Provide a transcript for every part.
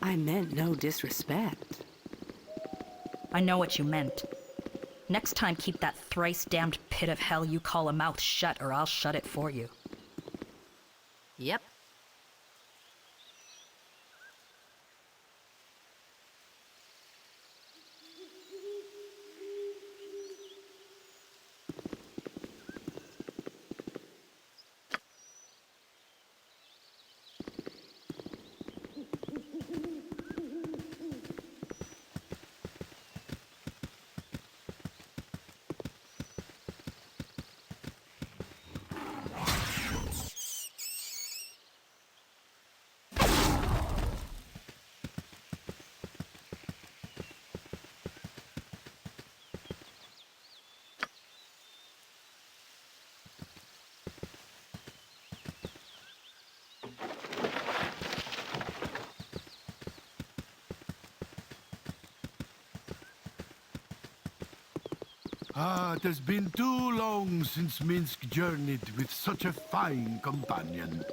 I meant no disrespect. I know what you meant. Next time, keep that thrice-damned pit of hell you call a mouth shut, or I'll shut it for you. Yep. Ah, it has been too long since Minsk journeyed with such a fine companion.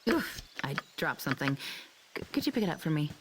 Oof, I dropped something. Could you pick it up for me?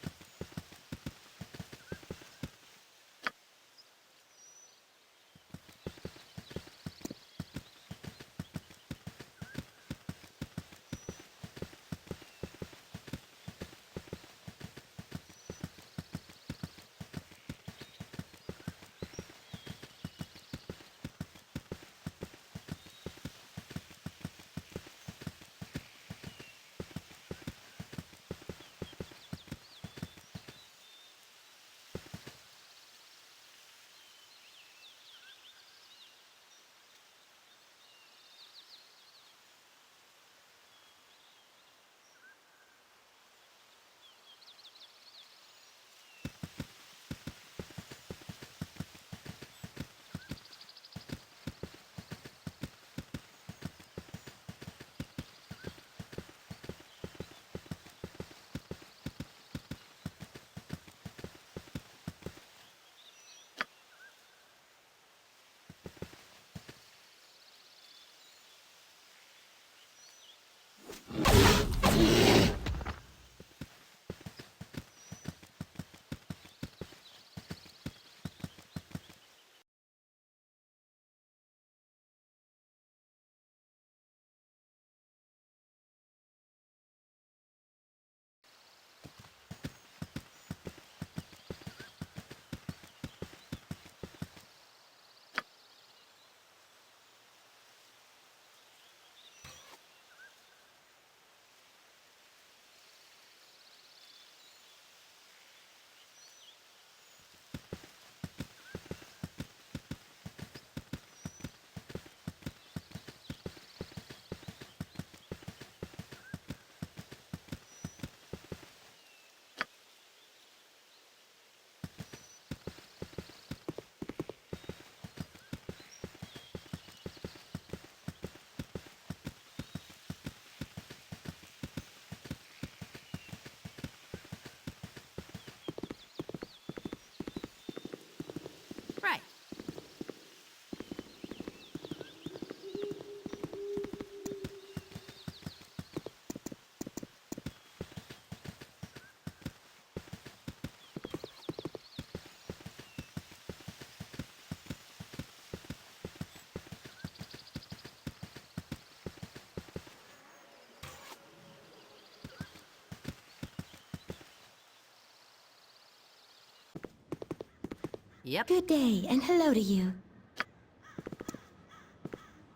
Yep. Good day, and hello to you.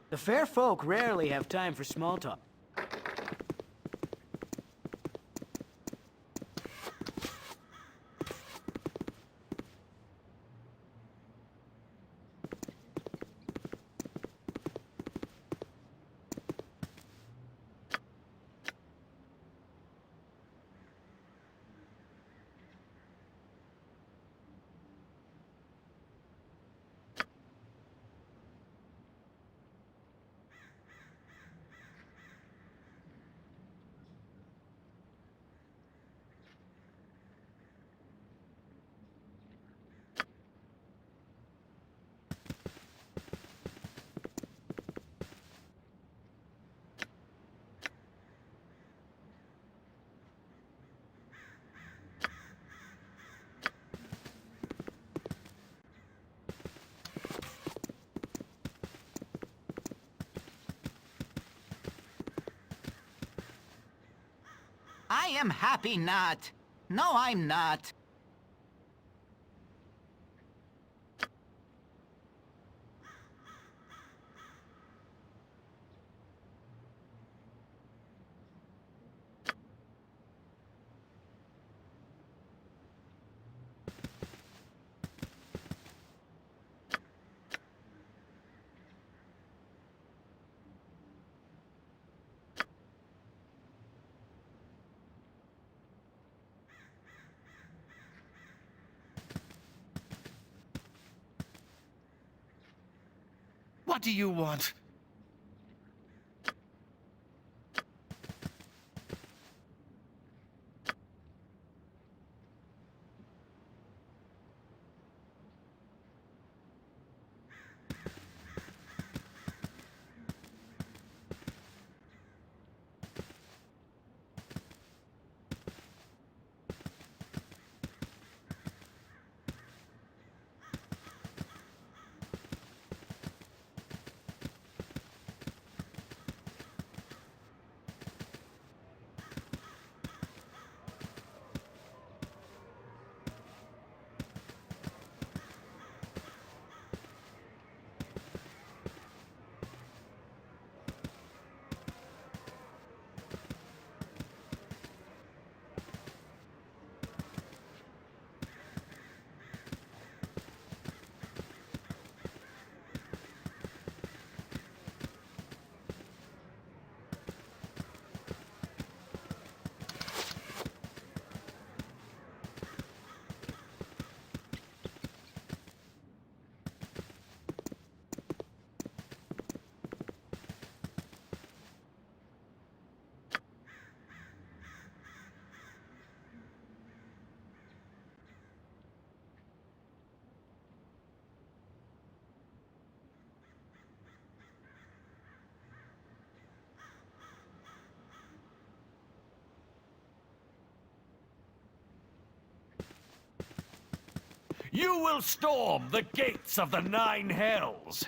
The fair folk rarely have time for small talk. I am happy not. No, I'm not. What do you want? You will storm the gates of the Nine Hells.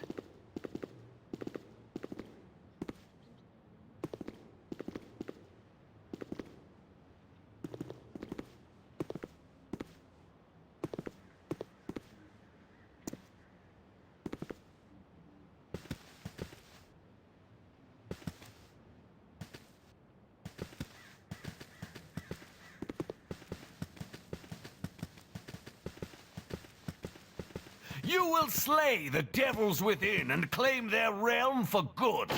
You will slay the devils within and claim their realm for good.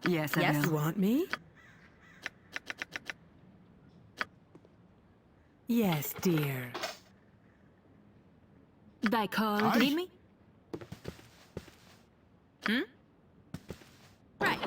Yes, I Yes? You want me? Yes, dear. They called. Aye. Need me? Right.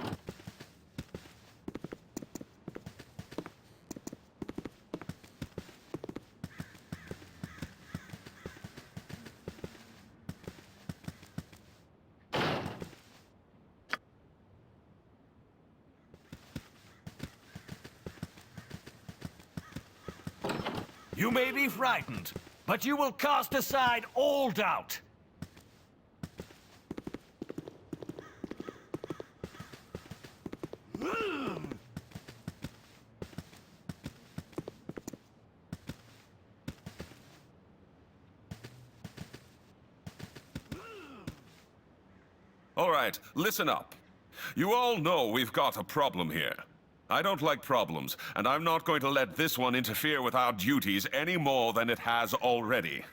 You may be frightened, but you will cast aside all doubt. All right, listen up. You all know we've got a problem here. I don't like problems, and I'm not going to let this one interfere with our duties any more than it has already.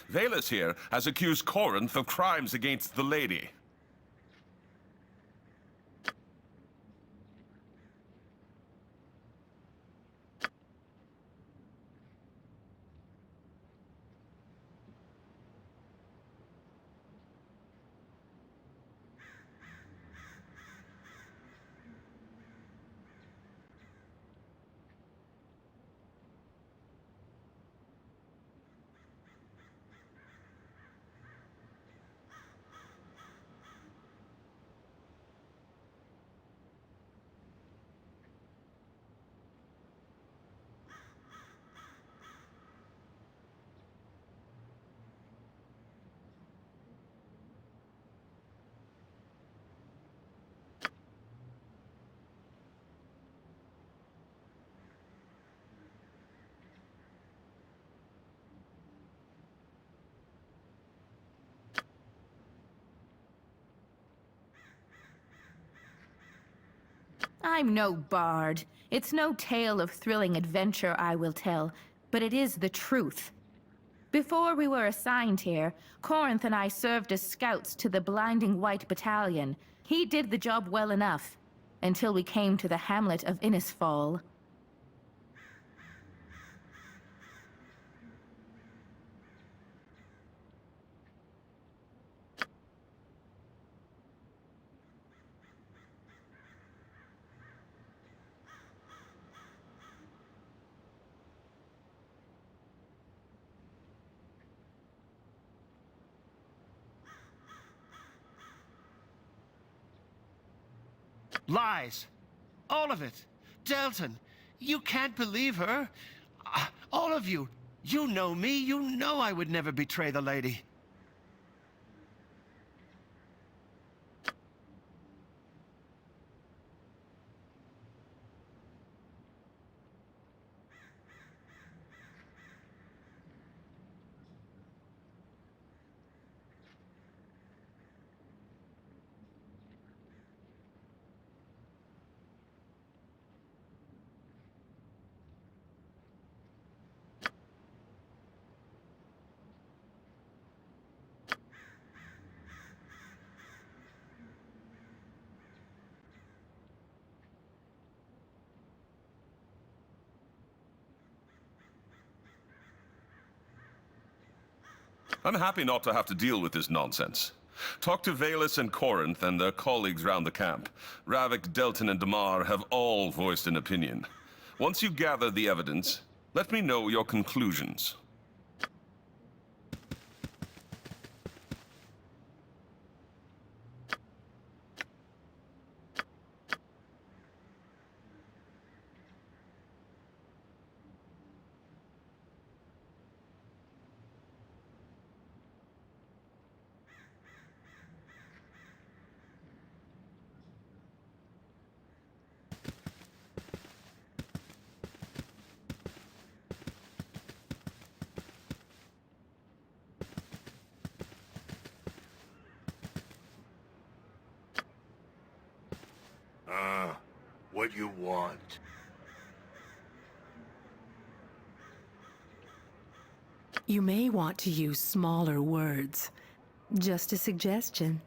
Valus here has accused Corinth of crimes against the lady. I'm no bard. It's no tale of thrilling adventure I will tell, but it is the truth. Before we were assigned here, Corinth and I served as scouts to the Blinding White Battalion. He did the job well enough, until we came to the hamlet of Innisfall. Lies. All of it. Delton, you can't believe her. All of you. You know me. You know I would never betray the lady. I'm happy not to have to deal with this nonsense. Talk to Valus and Corinth and their colleagues round the camp. Ravik, Delton, and Damar have all voiced an opinion. Once you gather the evidence, let me know your conclusions. What you want? You may want to use smaller words. Just a suggestion.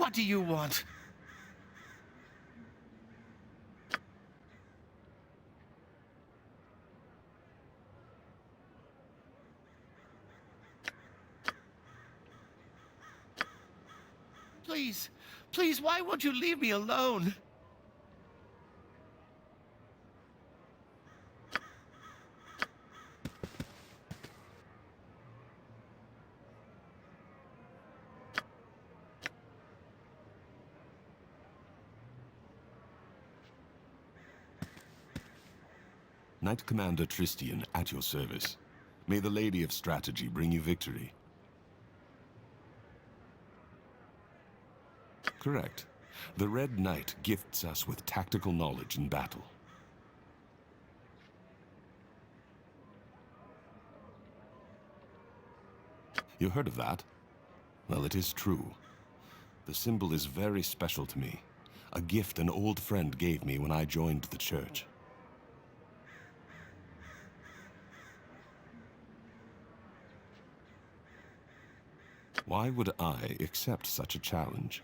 What do you want? Please, please, why won't you leave me alone? Knight Commander Tristian at your service. May the Lady of Strategy bring you victory. Correct. The Red Knight gifts us with tactical knowledge in battle. You heard of that? Well, it is true. The symbol is very special to me. A gift an old friend gave me when I joined the church. Why would I accept such a challenge?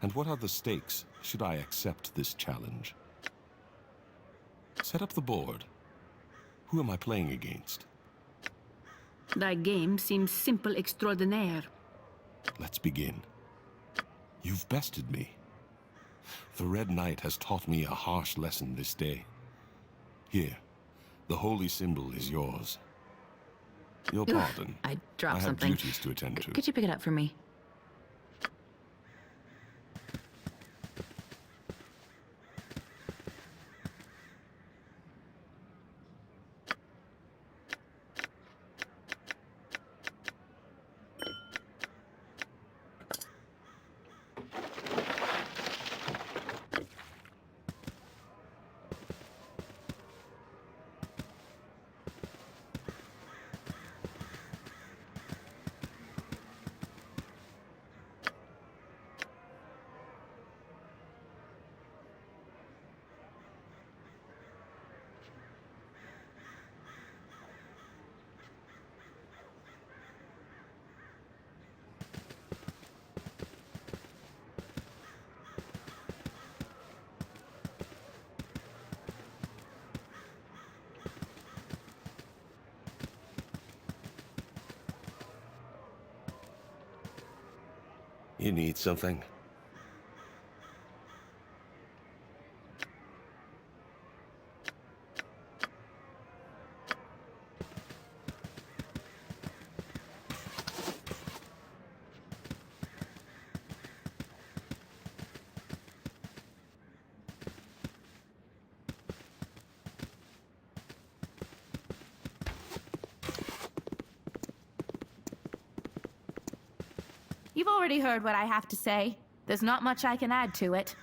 And what are the stakes should I accept this challenge? Set up the board. Who am I playing against? Thy game seems simple extraordinaire. Let's begin. You've bested me. The Red Knight has taught me a harsh lesson this day. Here, the holy symbol is yours. Your pardon. I dropped I have something. duties to attend to. Could you pick it up for me? You need something? You've already heard what I have to say. There's not much I can add to it.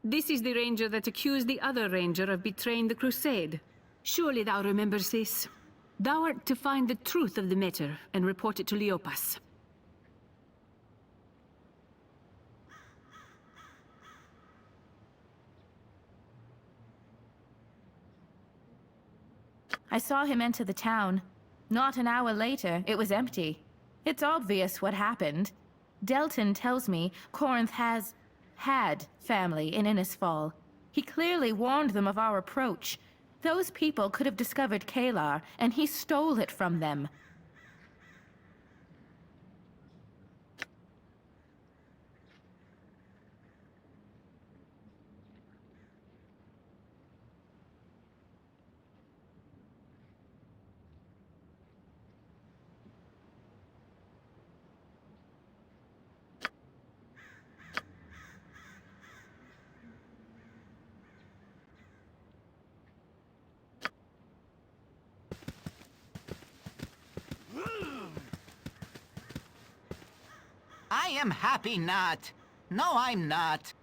This is the ranger that accused the other ranger of betraying the crusade. Surely thou remembers this. Thou art to find the truth of the matter and report it to Leopas. I saw him enter the town. Not an hour later, it was empty. It's obvious what happened. Delton tells me Corinth has had family in Innisfall. He clearly warned them of our approach. Those people could have discovered Kalar, and he stole it from them. I am happy not. No, I'm not.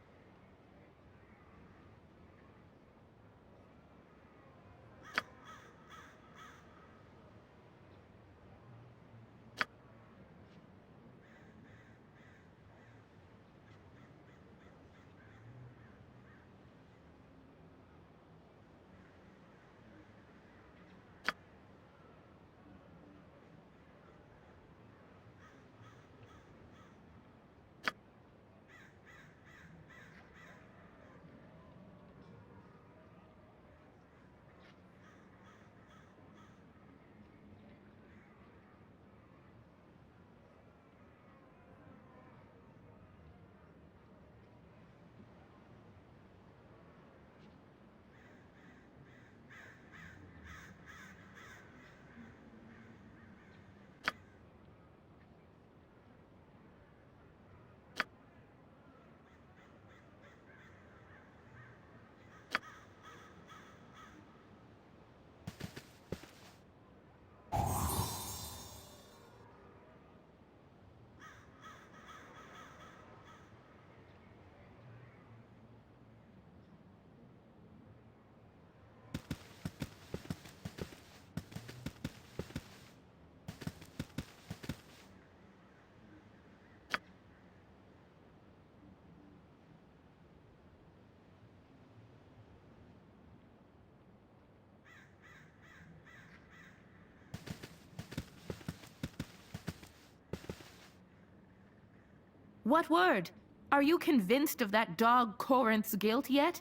What word? Are you convinced of that dog Corinth's guilt yet?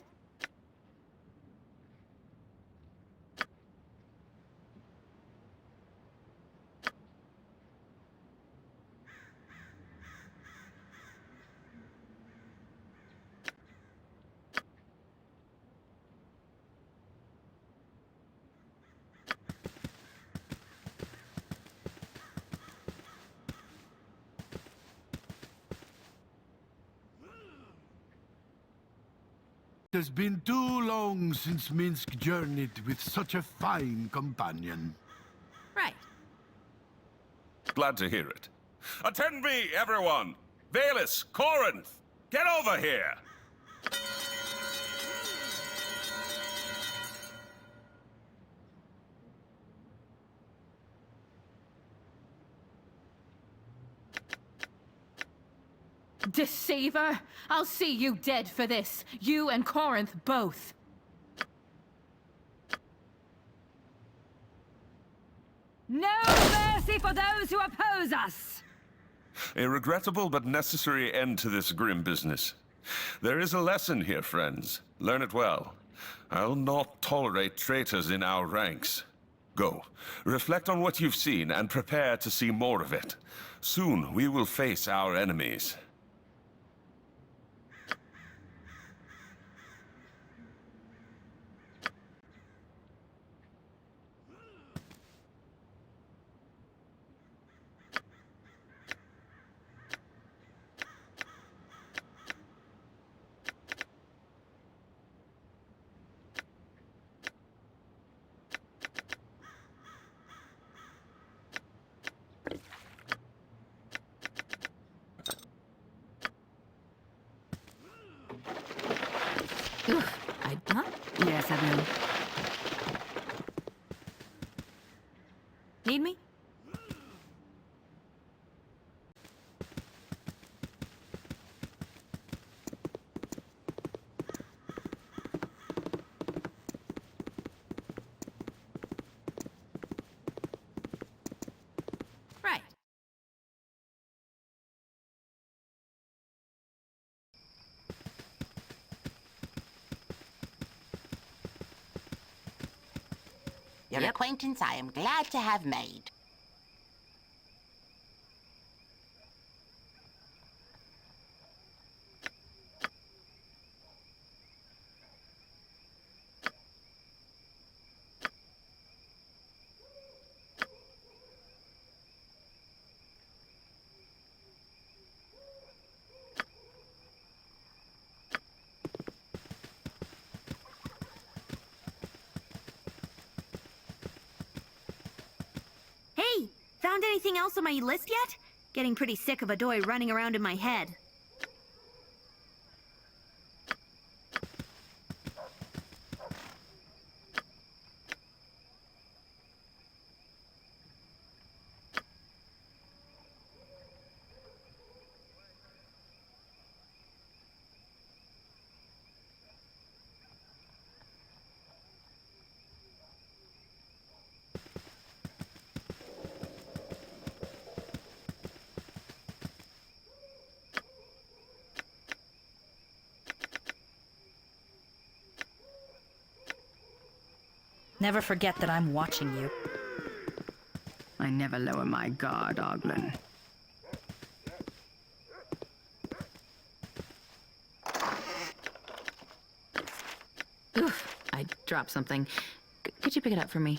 It has been too long since Minsk journeyed with such a fine companion. Right. Glad to hear it. Attend me, everyone! Valus, Corinth, get over here! Deceiver! I'll see you dead for this. You and Corinth both. No mercy for those who oppose us! A regrettable but necessary end to this grim business. There is a lesson here, friends. Learn it well. I'll not tolerate traitors in our ranks. Go, reflect on what you've seen and prepare to see more of it. Soon we will face our enemies. Huh? Yes, I will. Need me? Right. Your acquaintance I am glad to have made. Hey, found anything else on my list yet? Getting pretty sick of Adoy running around in my head. Never forget that I'm watching you. I never lower my guard, Oglin. Oof, I dropped something. Could you pick it up for me?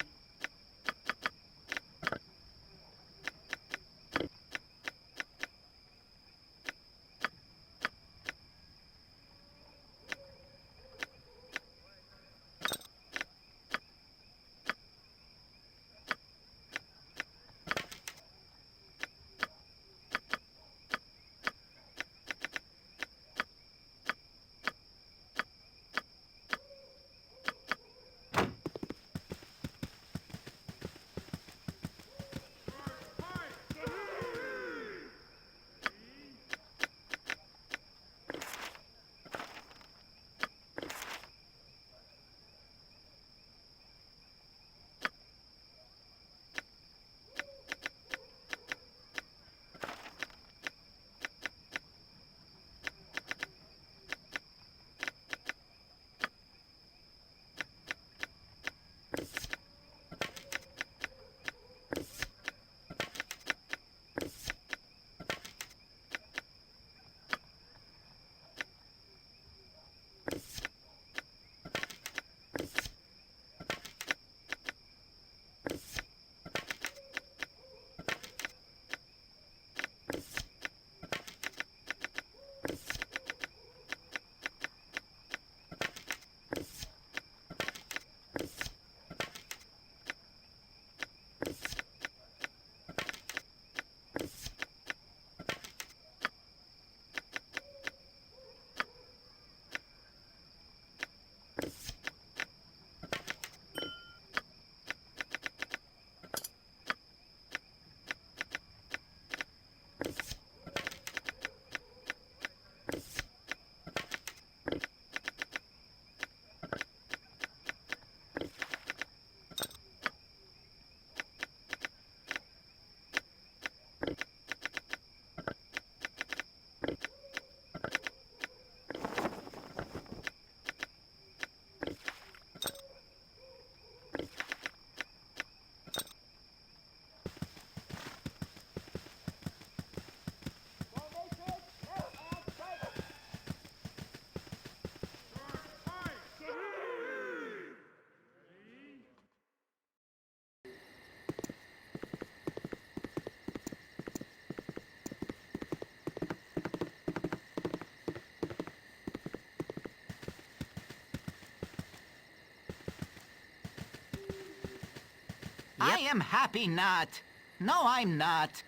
I am happy not. No, I'm not.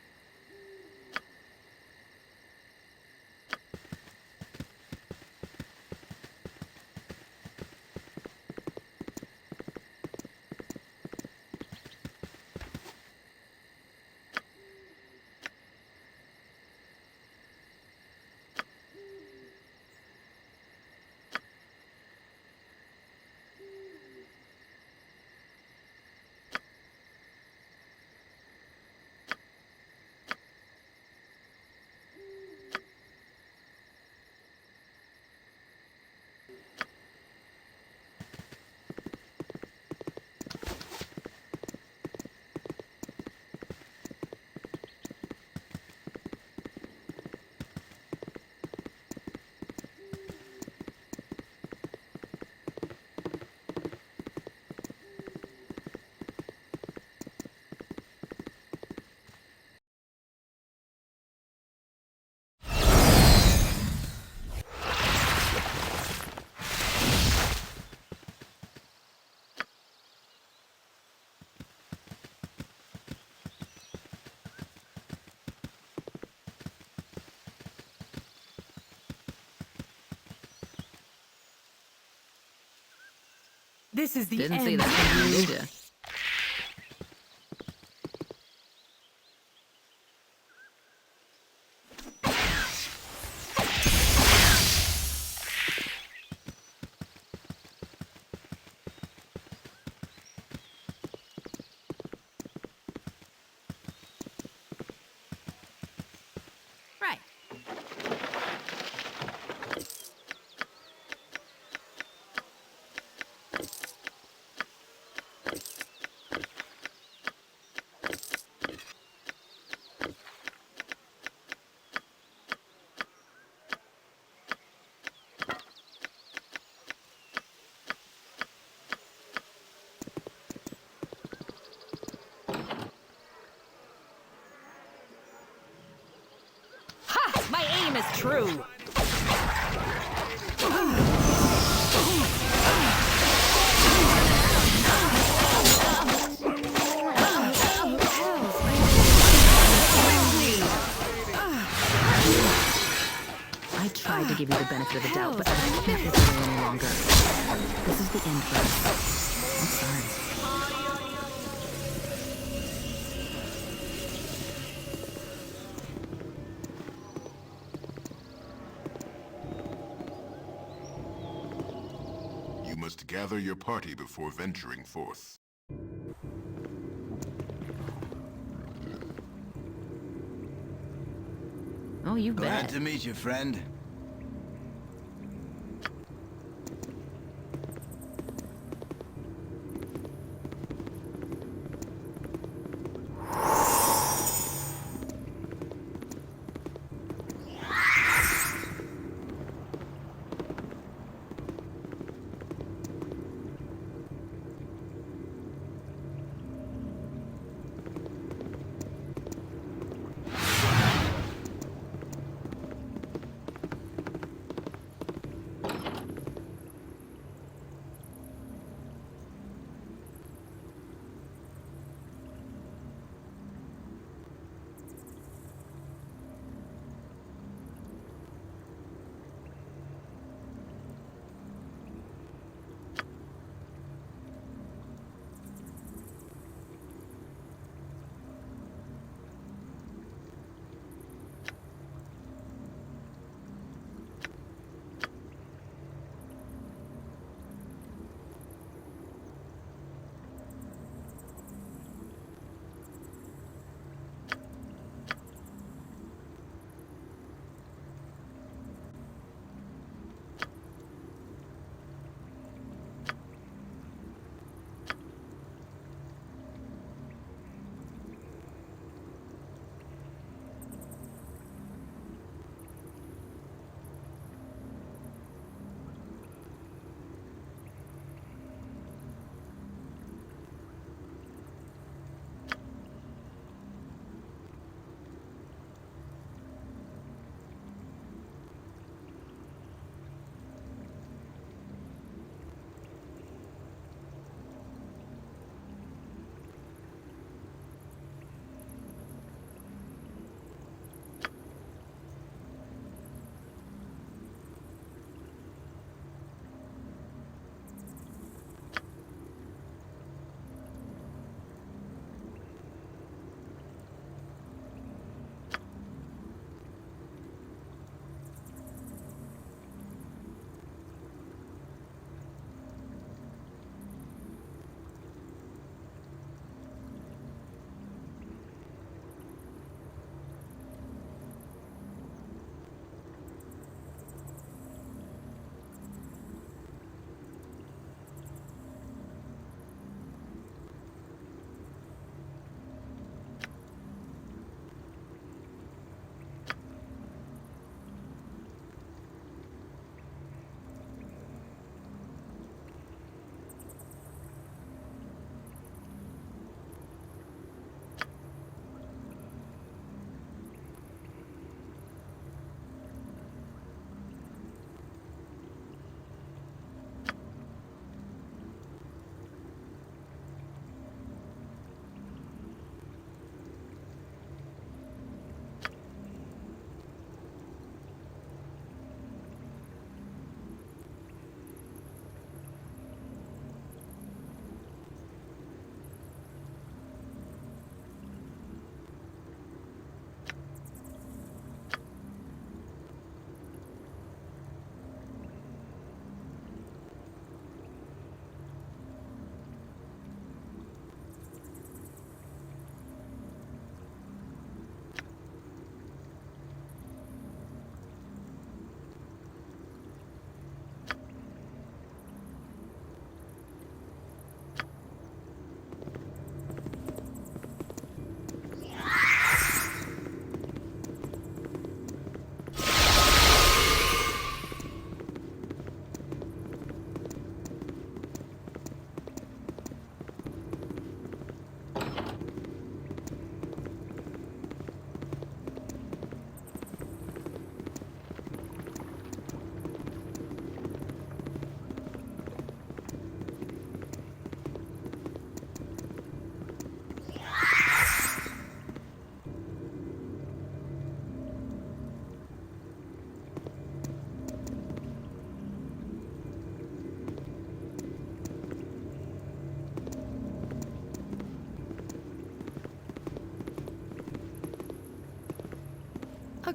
This is the Didn't end. see that coming, did ya? Right. Ha! My aim is true. I tried to give you the benefit of the doubt, but I can't live away any longer. This is the end for us. I'm sorry. You must gather your party before venturing forth. Oh, you Glad bet. to meet you, friend.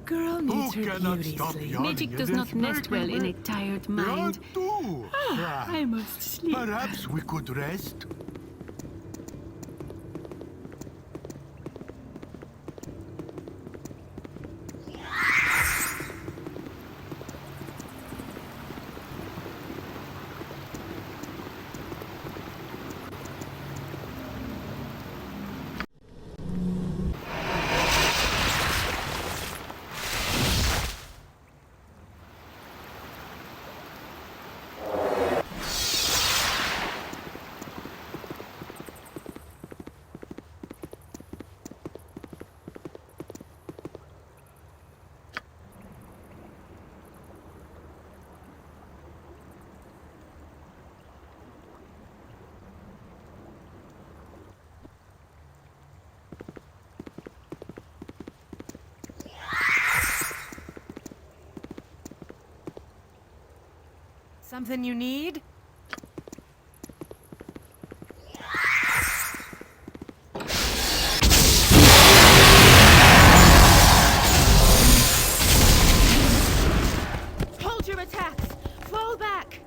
girl needs Who her cannot beauty stop sleep. yawning Magic and does not is nest well making in a me- tired mind. too. I must sleep. Perhaps we could rest. Something you need? Hold your attacks! Fall back!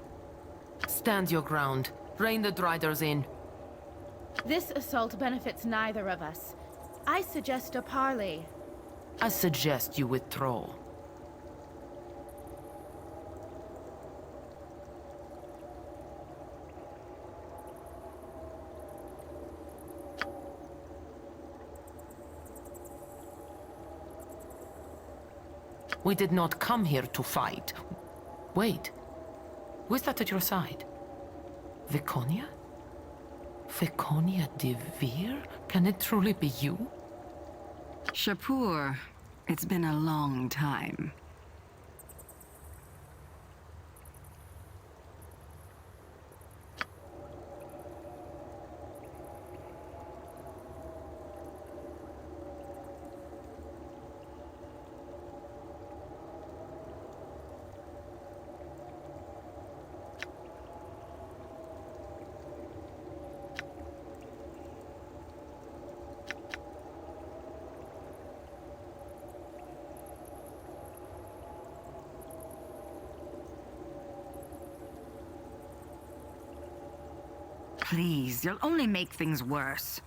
Stand your ground. Rein the Driders in. This assault benefits neither of us. I suggest a parley. I suggest you withdraw. We did not come here to fight. Wait. Who is that at your side? Viconia? Viconia de Veer? Can it truly be you? Shapur, it's been a long time. Please, you'll only make things worse.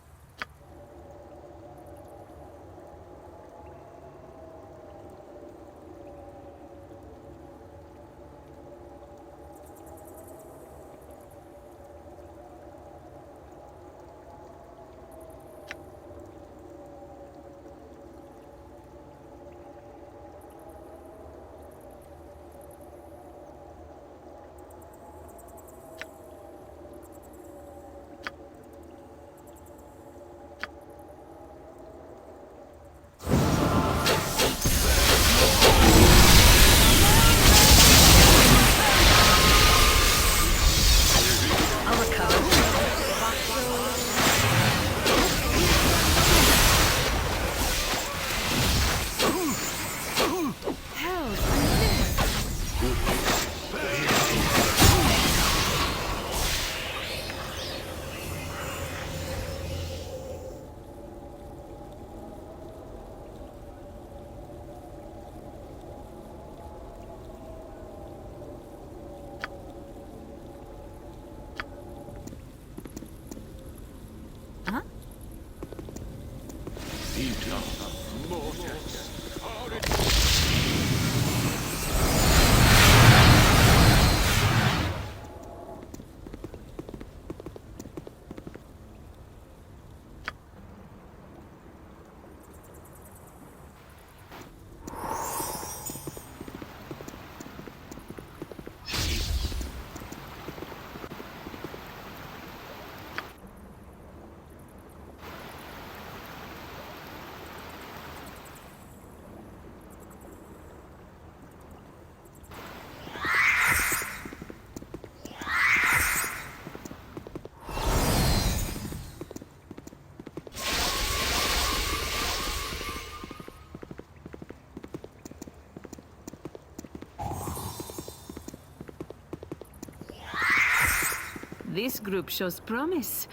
This group shows promise.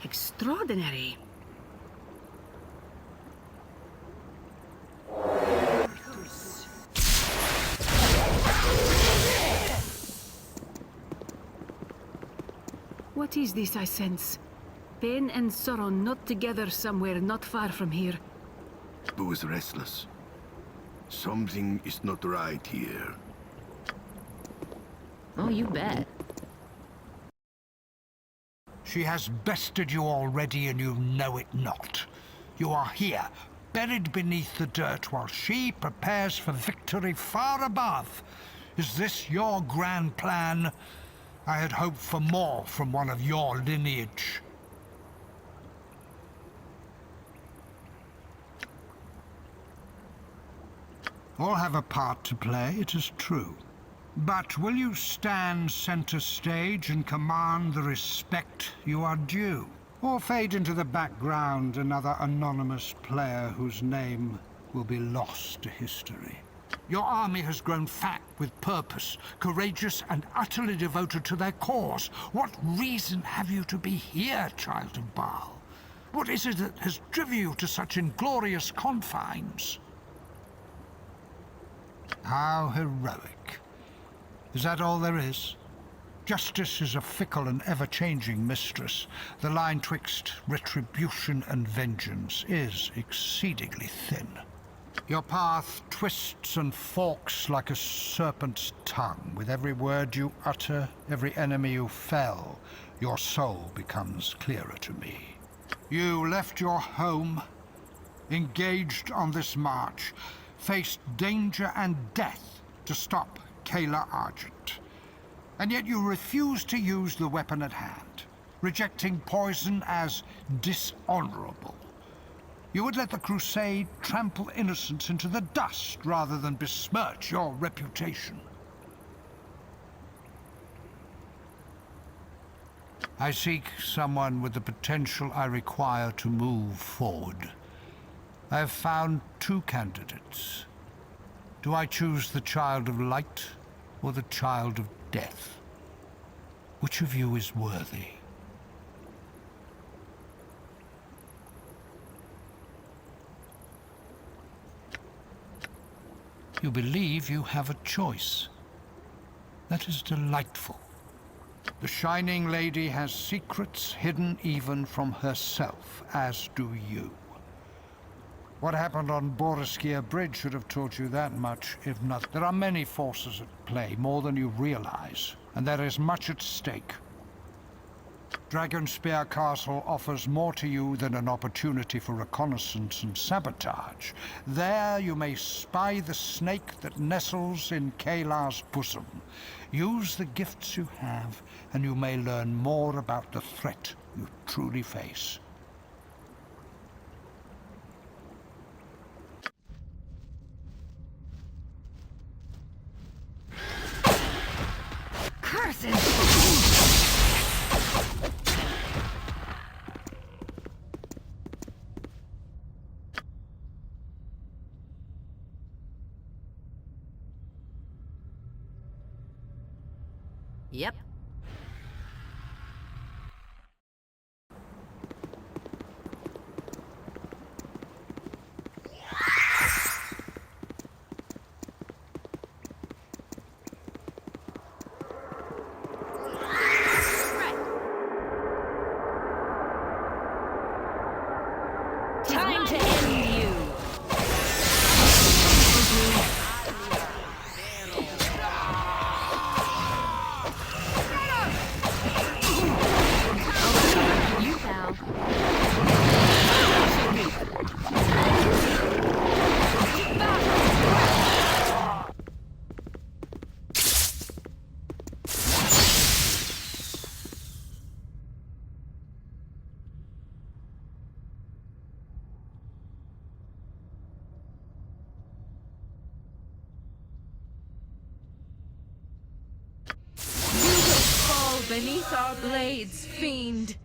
Extraordinary. What is this I sense? Pain and sorrow knot together somewhere not far from here. Boo is restless. Something is not right here. Oh, you bet. She has bested you already, and you know it not. You are here, buried beneath the dirt, while she prepares for victory far above. Is this your grand plan? I had hoped for more from one of your lineage. All have a part to play, it is true. But will you stand center stage and command the respect you are due? Or fade into the background, another anonymous player whose name will be lost to history? Your army has grown fat with purpose, courageous and utterly devoted to their cause. What reason have you to be here, child of Baal? What is it that has driven you to such inglorious confines? How heroic. Is that all there is? Justice is a fickle and ever-changing mistress. The line twixt retribution and vengeance is exceedingly thin. Your path twists and forks like a serpent's tongue. With every word you utter, every enemy you fell, your soul becomes clearer to me. You left your home, engaged on this march, faced danger and death to stop Kayla Argent. And yet you refuse to use the weapon at hand, rejecting poison as dishonorable. You would let the Crusade trample innocence into the dust rather than besmirch your reputation. I seek someone with the potential I require to move forward. I have found two candidates. Do I choose the child of light or the child of death? Which of you is worthy? You believe you have a choice. That is delightful. The Shining Lady has secrets hidden even from herself, as do you. What happened on Boriskir Bridge should have taught you that much, if not. There are many forces at play, more than you realize, and there is much at stake. Dragonspear Castle offers more to you than an opportunity for reconnaissance and sabotage. There you may spy the snake that nestles in Kayla's bosom. Use the gifts you have, and you may learn more about the threat you truly face. Yep. Time to end you. Beneath our blades, fiend.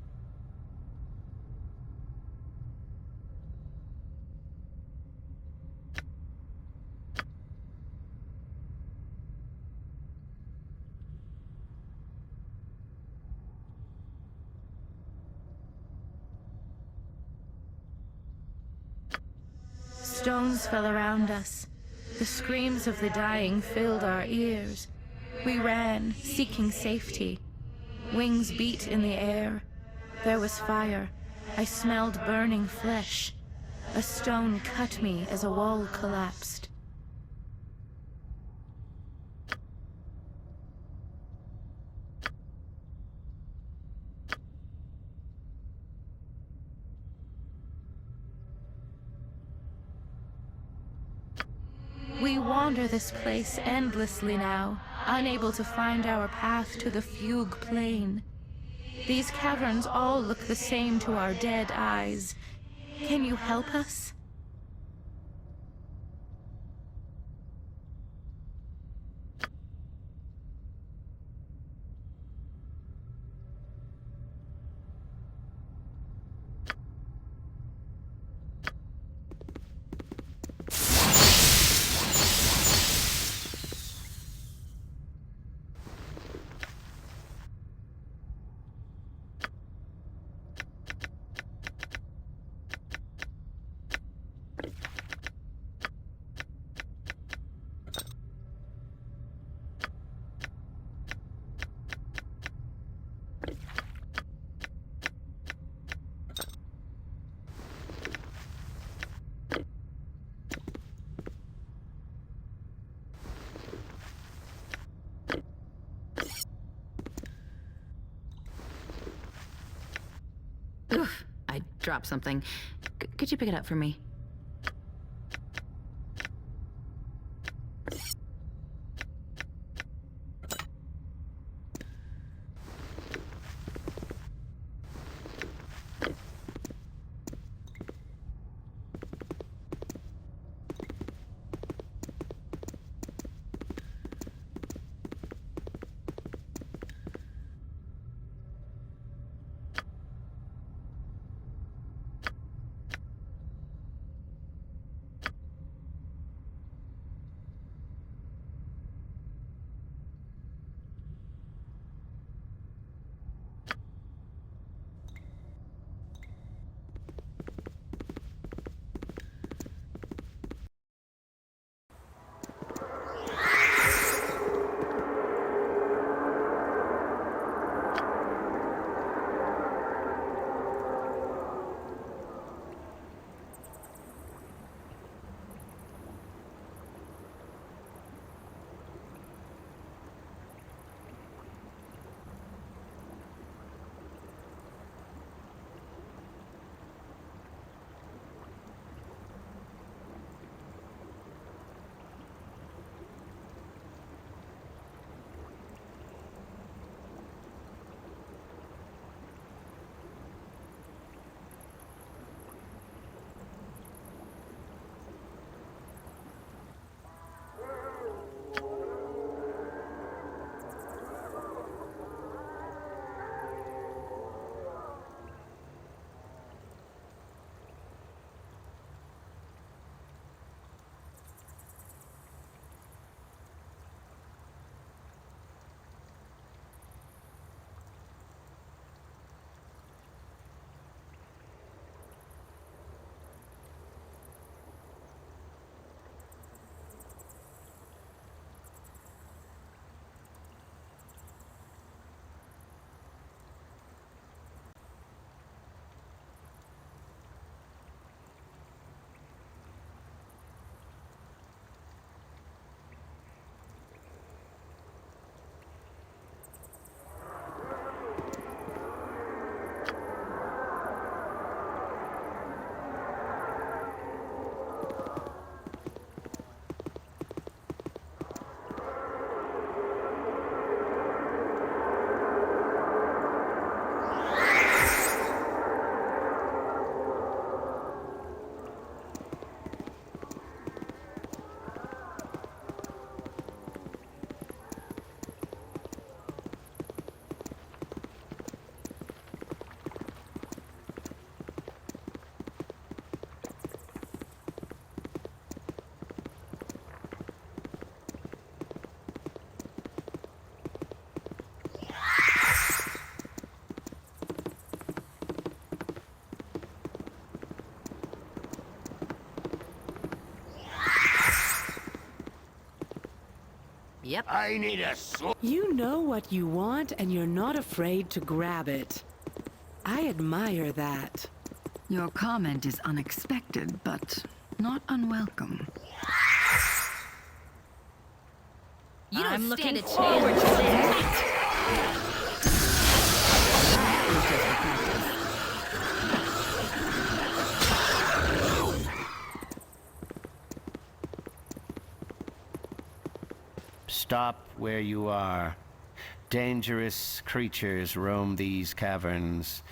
Stones fell around us. The screams of the dying filled our ears. We ran, seeking safety. Wings beat in the air. There was fire. I smelled burning flesh. A stone cut me as a wall collapsed. We wander this place endlessly now, unable to find our path to the Fugue Plain. These caverns all look the same to our dead eyes. Can you help us? Oof, I dropped something. Could you pick it up for me? Yep. I need a sword. You know what you want, and you're not afraid to grab it. I admire that. Your comment is unexpected, but not unwelcome. I'm looking forward to this. Stop where you are. Dangerous creatures roam these caverns.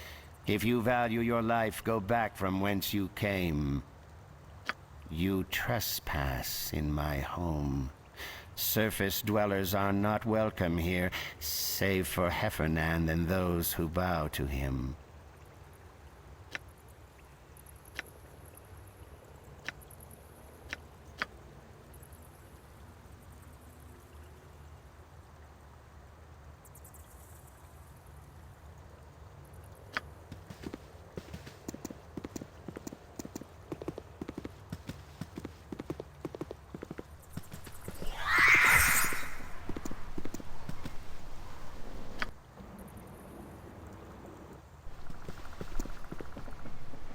If you value your life, go back from whence you came. You trespass in my home. Surface dwellers are not welcome here, save for Heffernan and those who bow to him.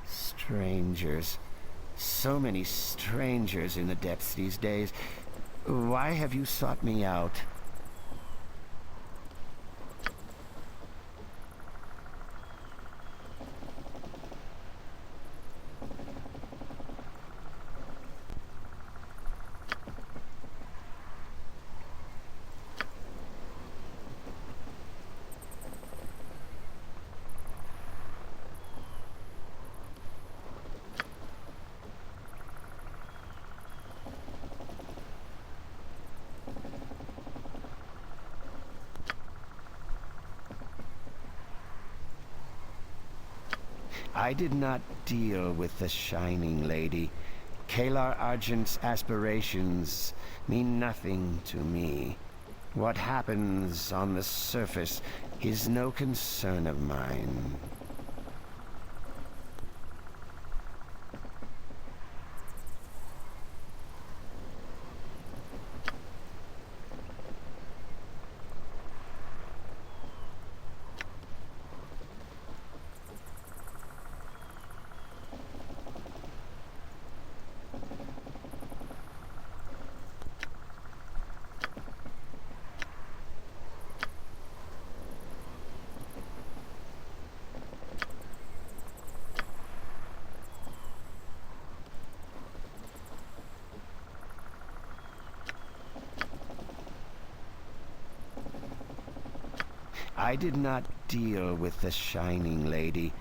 Strangers. So many strangers in the depths these days. Why have you sought me out? I did not deal with the Shining Lady. Kalar Argent's aspirations mean nothing to me. What happens on the surface is no concern of mine. I did not deal with the Shining Lady.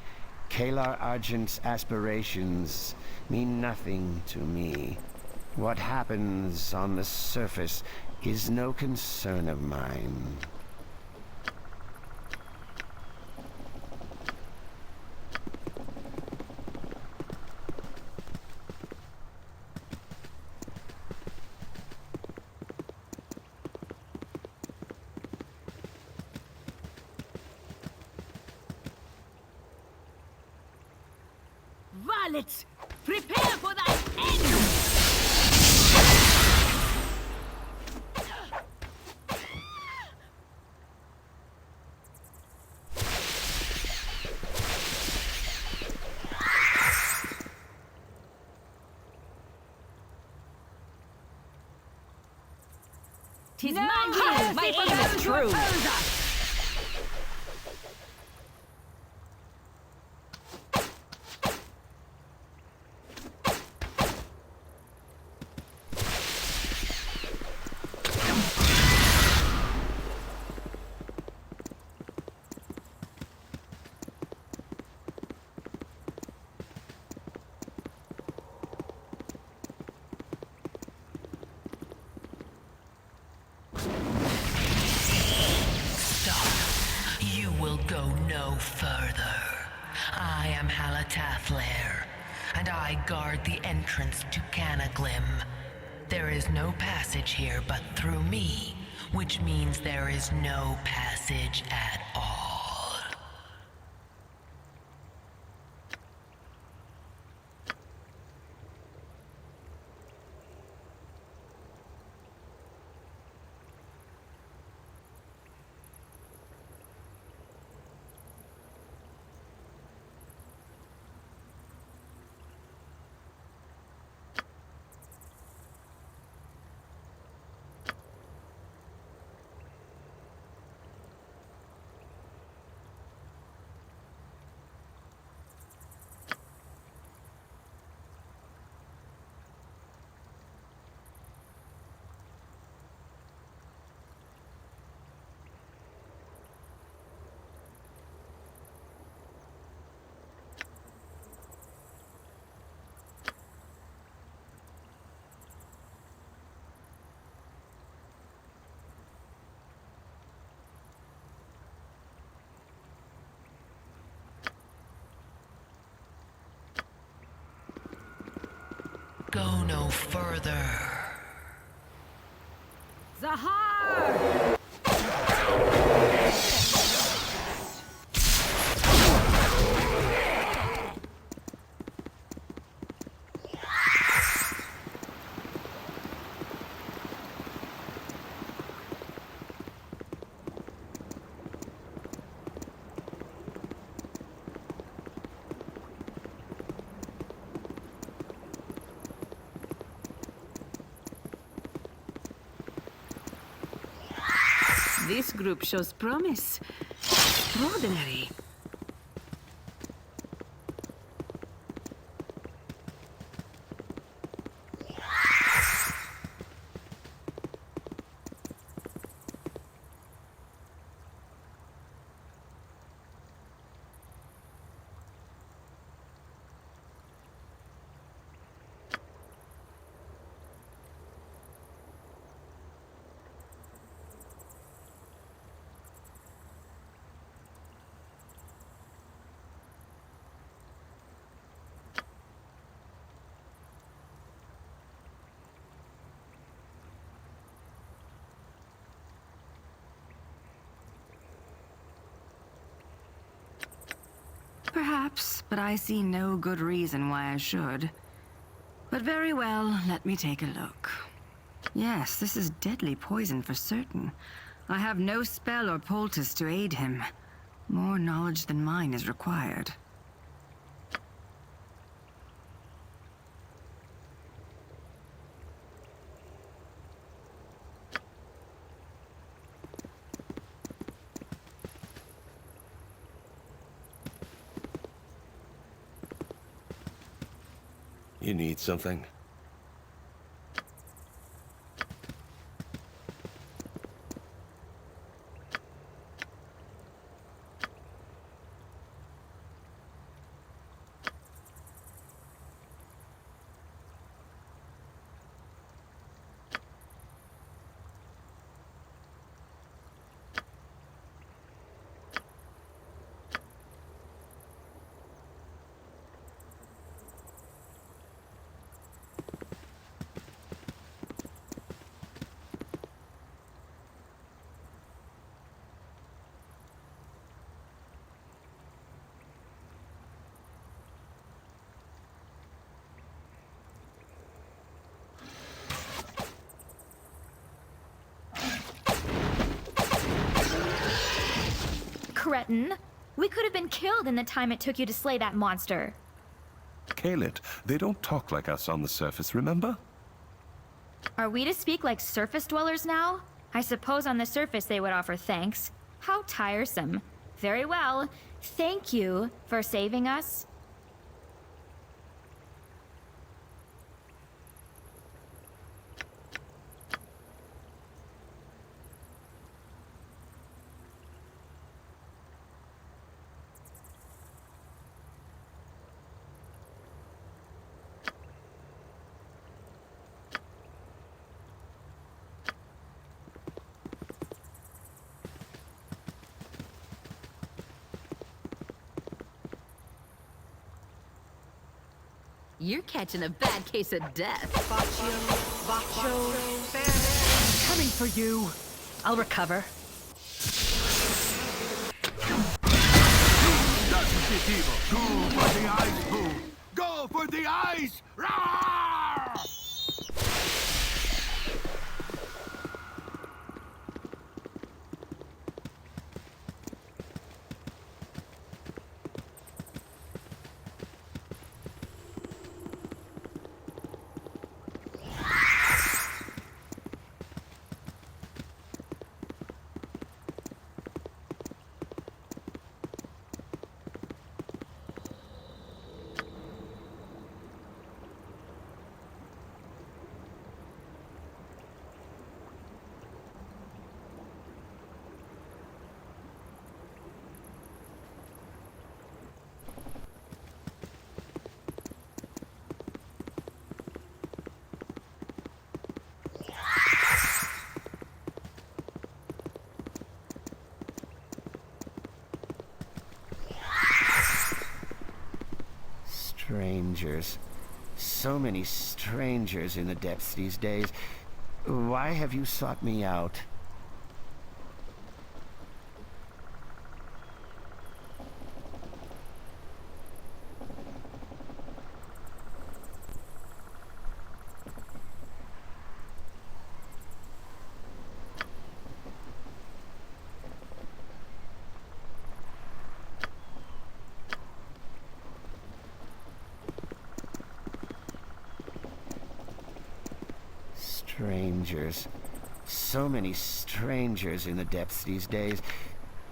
Kalar Argent's aspirations mean nothing to me. What happens on the surface is no concern of mine. Varlets, prepare for thy end! Tis my will, my aim is true. Go no further. I am Halatathler, and I guard the entrance to Canaglim. There is no passage here but through me, which means there is no passage at all. go no further. Zahar! This group shows promise. Extraordinary. Perhaps, but I see no good reason why I should. But very well, let me take a look. Yes, this is deadly poison for certain. I have no spell or poultice to aid him. More knowledge than mine is required. You need something? Cretin. We could have been killed in the time it took you to slay that monster. Kalit, they don't talk like us on the surface, remember? Are we to speak like surface dwellers now? I suppose on the surface they would offer thanks. How tiresome. Very well. Thank you for saving us. You're catching a bad case of death. Coming for you. I'll recover. Doesn't it evil? Go for the eyes, Boo! Go for the eyes! Roar! Strangers. So many strangers in the depths these days. Why have you sought me out? Strangers. So many strangers in the depths these days.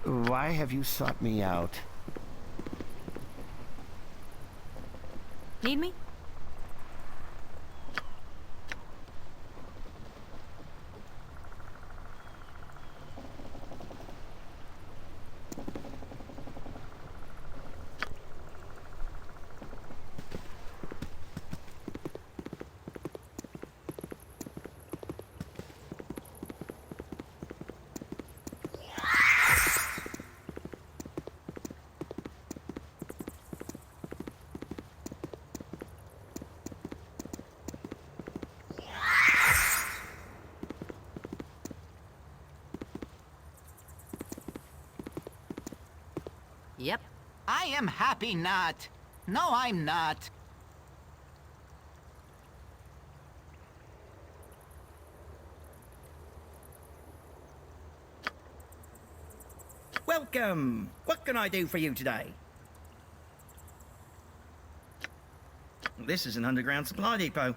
Why have you sought me out? Need me? Yep. I am happy not. No, I'm not. Welcome! What can I do for you today? This is an underground supply depot.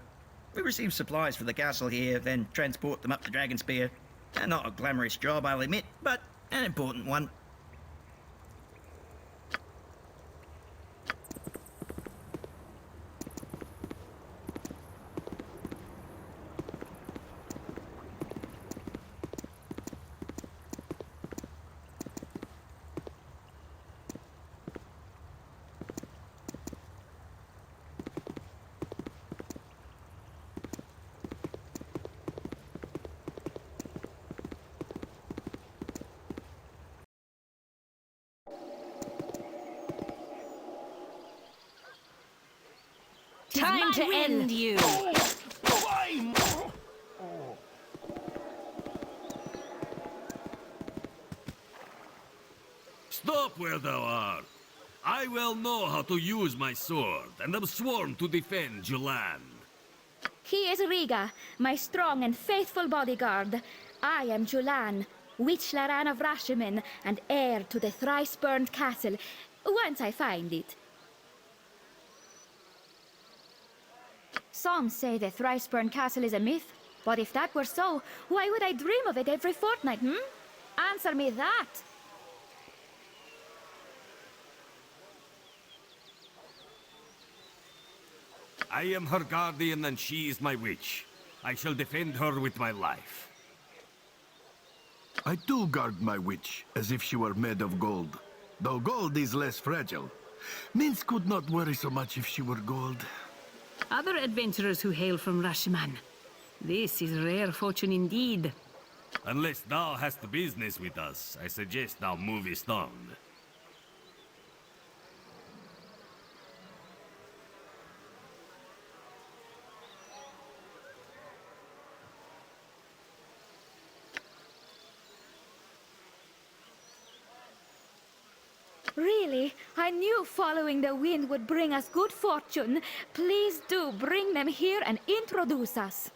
We receive supplies for the castle here, then transport them up to Dragonspear. Not a glamorous job, I'll admit, but an important one. Time to end you! Stop where thou art. I well know how to use my sword, and am sworn to defend Julan. He is Riga, my strong and faithful bodyguard. I am Julan, Witch Laran of Rashimen, and heir to the thrice-burned castle, once I find it. Some say the thrice-burned castle is a myth, but if that were so, why would I dream of it every fortnight, Answer me that! I am her guardian and she is my witch. I shall defend her with my life. I too guard my witch, as if she were made of gold. Though gold is less fragile. Minsk would not worry so much if she were gold. Other adventurers who hail from Rashiman. This is rare fortune indeed. Unless thou hast business with us, I suggest thou movest on. Really? I knew following the wind would bring us good fortune. Please do bring them here and introduce us.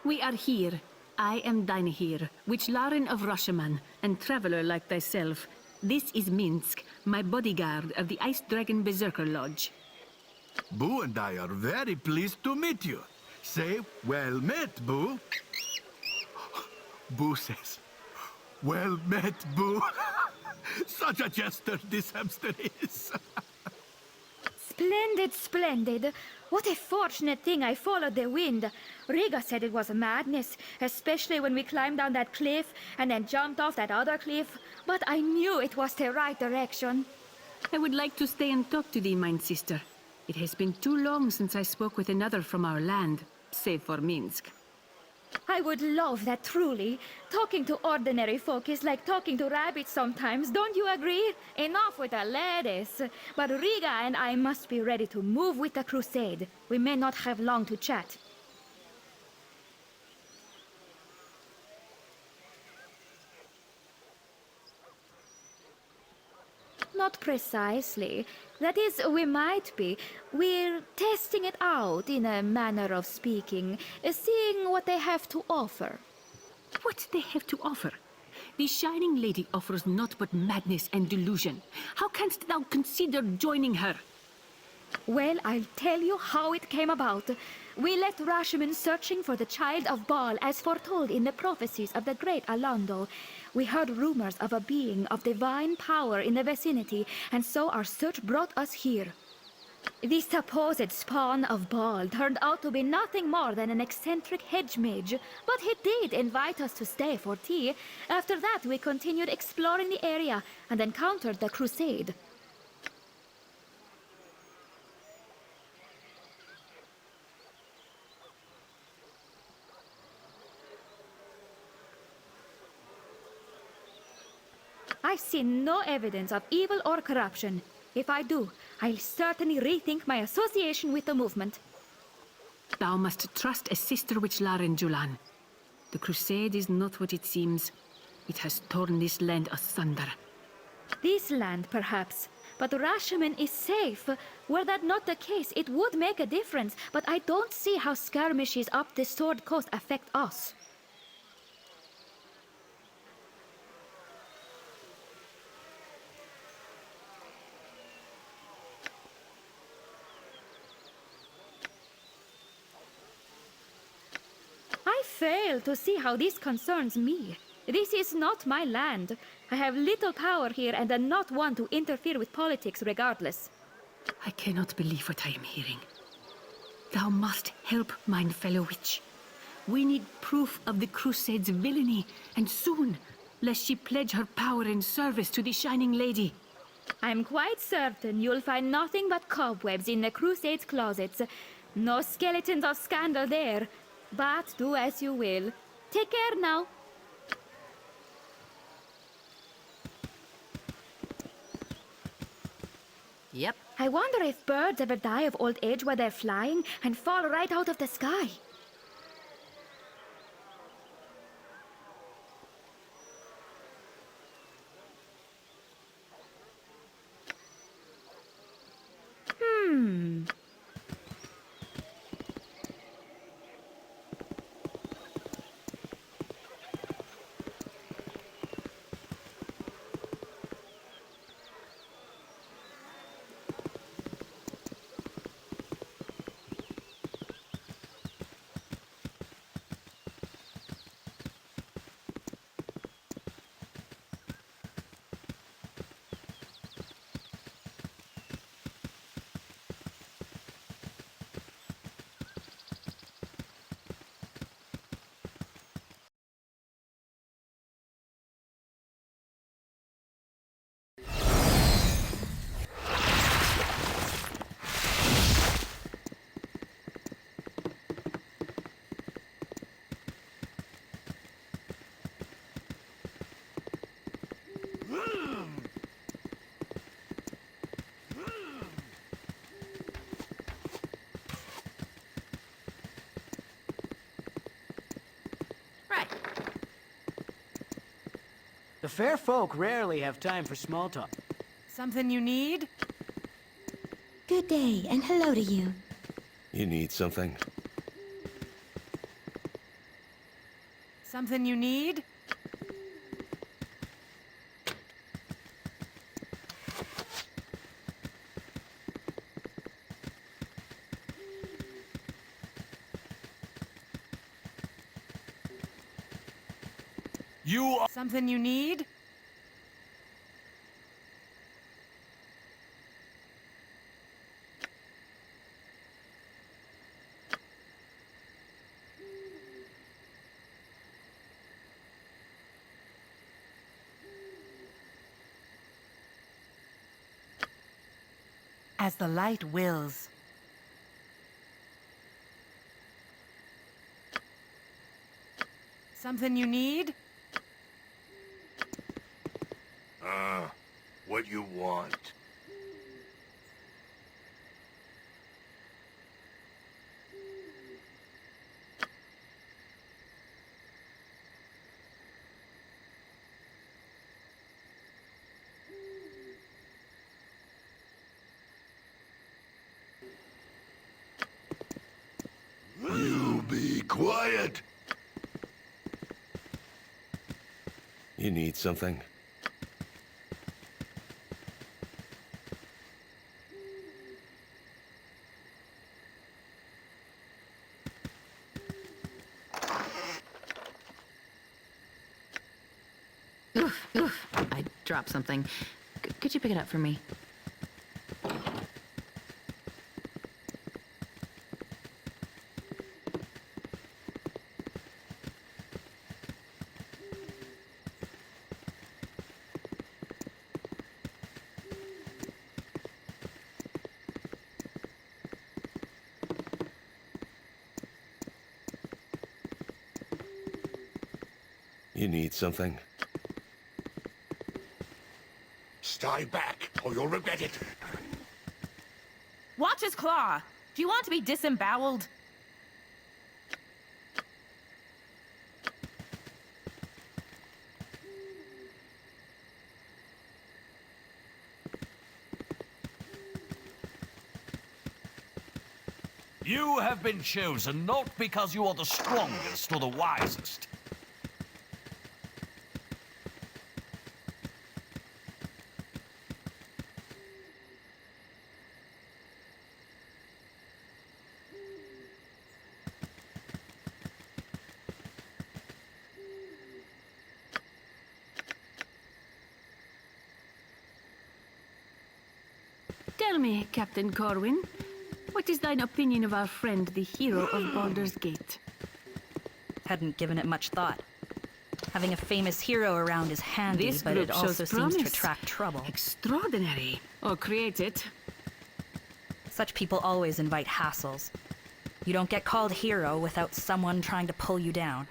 We are here. I am Dynahir, Witch Lauren of Rashiman, and traveler like thyself. This is Minsk, my bodyguard of the Ice Dragon Berserker Lodge. Boo and I are very pleased to meet you. Say, well met, Boo. Boo says, well met, Boo. Such a jester this hamster is. Splendid, splendid. What a fortunate thing I followed the wind. Riga said it was a madness, especially when we climbed down that cliff and then jumped off that other cliff. But I knew it was the right direction. I would like to stay and talk to thee, mine sister. It has been too long since I spoke with another from our land, save for Minsk. I would love that truly. Talking to ordinary folk is like talking to rabbits sometimes, don't you agree? Enough with the ladies. But Riga and I must be ready to move with the crusade. We may not have long to chat. Not precisely. That is, we might be. We're testing it out, in a manner of speaking, seeing what they have to offer. What they have to offer? The Shining Lady offers naught but madness and delusion. How canst thou consider joining her? Well, I'll tell you how it came about. We left Rashomon searching for the child of Baal as foretold in the prophecies of the great Alando. We heard rumors of a being of divine power in the vicinity, and so our search brought us here. The supposed spawn of Baal turned out to be nothing more than an eccentric hedge mage, but he did invite us to stay for tea. After that, we continued exploring the area and encountered the crusade. I see no evidence of evil or corruption. If I do, I'll certainly rethink my association with the movement. Thou must trust a sister witch Laren, Julan. The crusade is not what it seems. It has torn this land asunder. This land, perhaps. But Rashomon is safe. Were that not the case, it would make a difference. But I don't see how skirmishes up the Sword Coast affect us. I fail to see how this concerns me. This is not my land. I have little power here and am not one to interfere with politics regardless. I cannot believe what I am hearing. Thou must help, mine fellow witch. We need proof of the Crusade's villainy, and soon, lest she pledge her power and service to the Shining Lady. I'm quite certain you'll find nothing but cobwebs in the Crusade's closets. No skeletons of scandal there. But do as you will. Take care now. Yep. I wonder if birds ever die of old age while they're flying and fall right out of the sky. The fair folk rarely have time for small talk. Something you need? Good day, and hello to you. You need something? Something you need? You are... Something you need? As the light wills. Something you need? What you want? You be quiet. You need something? Oof. I dropped something. Could you pick it up for me? You need something? Stay back, or you'll regret it. Watch his claw! Do you want to be disemboweled? You have been chosen not because you are the strongest or the wisest. Tell me, Captain Corwin, what is thine opinion of our friend, the hero of Baldur's Gate? Hadn't given it much thought. Having a famous hero around is handy, This but group it also shows seems to promise. attract trouble. Extraordinary. Or create it. Such people always invite hassles. You don't get called hero without someone trying to pull you down.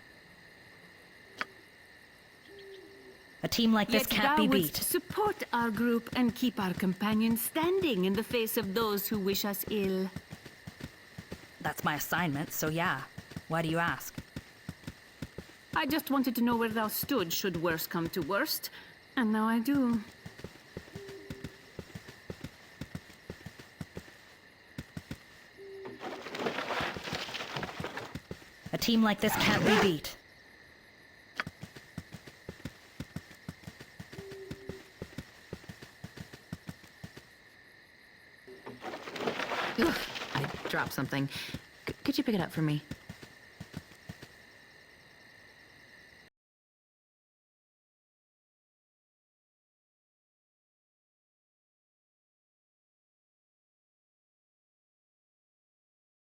A team like this Yet can't thou be wouldst beat. support our group and keep our companions standing in the face of those who wish us ill. That's my assignment, so yeah. Why do you ask? I just wanted to know where thou stood should worst come to worst, and now I do. A team like this can't be beat. Oof. I dropped something. Could you pick it up for me?